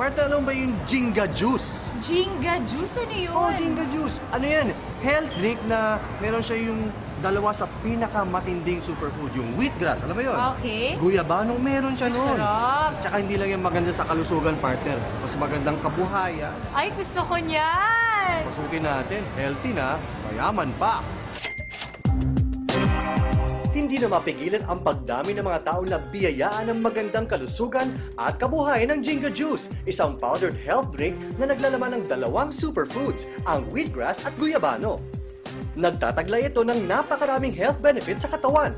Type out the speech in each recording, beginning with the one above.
Partner, alam ba yung Jinga Juice? Jinga Juice? Ano yun? Oh, Jinga Juice. Ano yan? Health drink na meron siya yung dalawa sa pinakamatinding superfood, yung wheatgrass. Alam mo yun? Okay. Guyabanong meron siya noon. Sarap. Tsaka hindi lang yan maganda sa kalusugan, partner. Mas magandang kabuhayan. Ay, gusto ko niyan. Pasukin natin, healthy na, mayaman pa. Hindi na mapigilan ang pagdami ng mga tao na biyayaan ng magandang kalusugan at kabuhayan ng Jinga Juice, isang powdered health drink na naglalaman ng dalawang superfoods, ang wheatgrass at guyabano. Nagtataglay ito ng napakaraming health benefits sa katawan.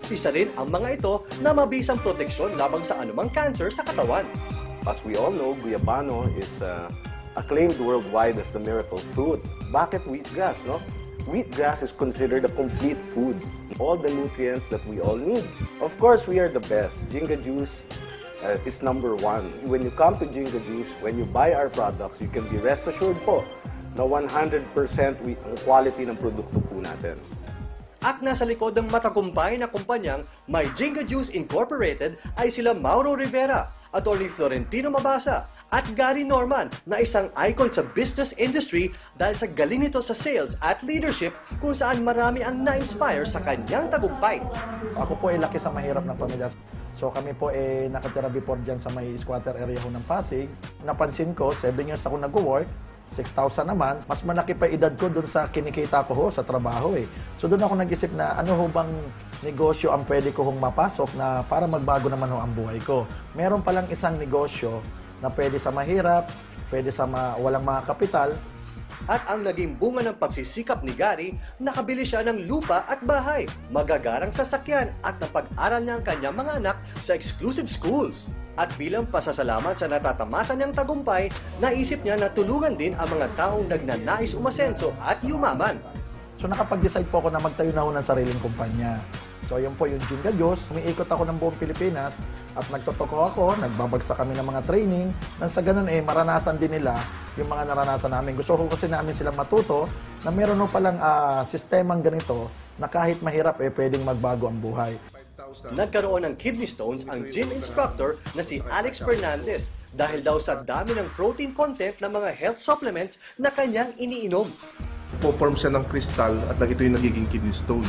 Isa rin ang mga ito na mabisang proteksyon labang sa anumang cancer sa katawan. As we all know, guyabano is acclaimed worldwide as the miracle fruit. Bakit wheatgrass, no? Wheatgrass is considered a complete food. All the nutrients that we all need. Of course, we are the best. Jinga Juice is #1. When you come to Jinga Juice, when you buy our products, you can be rest assured po na 100% ang quality ng produkto po natin. At nasa likod ng matagumpay na kumpanyang My Jinga Juice Incorporated ay sila Mauro Rivera, Attorney Florentino Mabasa, at Gary Norman na isang icon sa business industry dahil sa galing nito sa sales at leadership kung saan marami ang na-inspire sa kanyang tagumpay. Ako po ay laki sa mahirap na pamilya. So kami po ay nakatira before dyan sa may squatter area ho ng Pasig. Napansin ko, 7 years ako nag-work, 6,000 naman. Mas malaki pa edad ko dun sa kinikita ko ho sa trabaho eh. So doon ako nag-isip na ano ho bang negosyo ang pwede ko hong mapasok na para magbago naman ho ang buhay ko. Meron palang isang negosyo na pwede sa mahirap, pwede sa walang mga kapital. At ang naging bunga ng pagsisikap ni Gary, nakabili siya ng lupa at bahay, magagarang sasakyan at napag-aral niya ang kanyang mga anak sa exclusive schools. At bilang pasasalamat sa natatamasan niyang tagumpay, naisip niya na tulungan din ang mga taong nagnanais umasenso at yumaman. So nakapag-decide po ako na magtayo na ho ng sariling kumpanya. So yun po yung Jinga Juice. Umiikot ako ng buong Pilipinas at nagtotoko ako, nagbabagsak kami ng mga training. Nang sa ganun maranasan din nila yung mga naranasan namin. Gusto ko kasi namin silang matuto na meron ho palang sistemang ganito na kahit mahirap pwedeng magbago ang buhay. Nagkaroon ng kidney stones ang gym instructor na si Alex Fernandez dahil daw sa dami ng protein content ng mga health supplements na kanyang iniinom. Po-form siya ng kristal at ito yung nagiging kidney stone.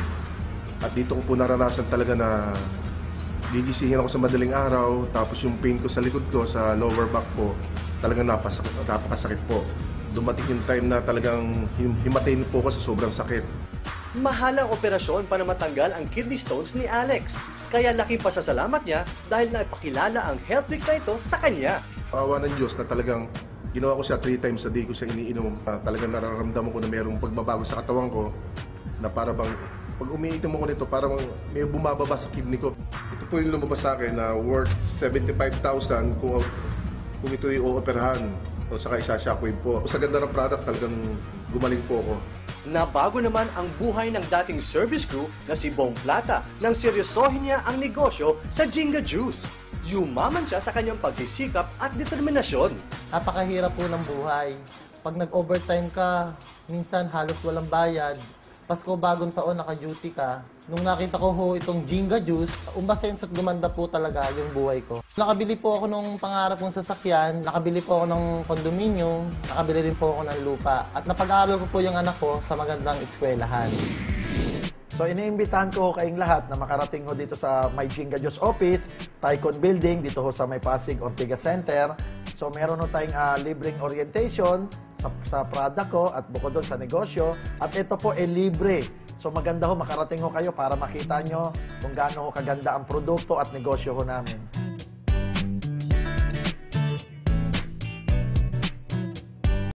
At dito ko po naranasan talaga na gigisingin ako sa madaling araw, tapos yung pain ko sa likod ko, sa lower back ko, talagang napakasakit po. Dumating yung time na talagang himatayin po ako sa sobrang sakit. Mahal ang operasyon para matanggal ang kidney stones ni Alex. Kaya laki pasasalamat niya dahil naipakilala ang health drink na ito sa kanya. Paawa ng Diyos na talagang ginawa ko siya 3 times a day ko siya iniinom. Talagang nararamdaman ko na mayroong pagbabago sa katawan ko na para bang pag umiinom ako nito, parang may bumababa sa kidney ko. Ito po yung lumabas sa akin na worth 75,000 kung ito yung ooperahan o saka isa-shockwave po. Sa ganda ng product, talagang gumaling po ako. Nabago naman ang buhay ng dating service crew na si Bong Plata nang seryosohin niya ang negosyo sa Jinga Juice. Yumaman siya sa kanyang pagsisikap at determinasyon. Napakahirap po ng buhay. Pag nag-overtime ka, minsan halos walang bayad. Pasko, bagong taon, naka-duty ka. Nung nakita ko ho itong Jinga Juice, umasenso at gumanda po talaga yung buhay ko. Nakabili po ako ng pangarap kong sasakyan, nakabili po ako ng condominium, nakabili rin po ako ng lupa. At napag-aaral ko po yung anak ko sa magandang eskwelahan. So iniimbitahan ko kayong lahat na makarating ho dito sa My Jinga Juice Office, Tycoon Building, dito ho sa May Pasig, Ortigas Center. So meron ho tayong libreng orientation sa product ko at bukod doon sa negosyo. At ito po libre. So maganda ho, makarating ho kayo para makita nyo kung gaano ho kaganda ang produkto at negosyo ho namin.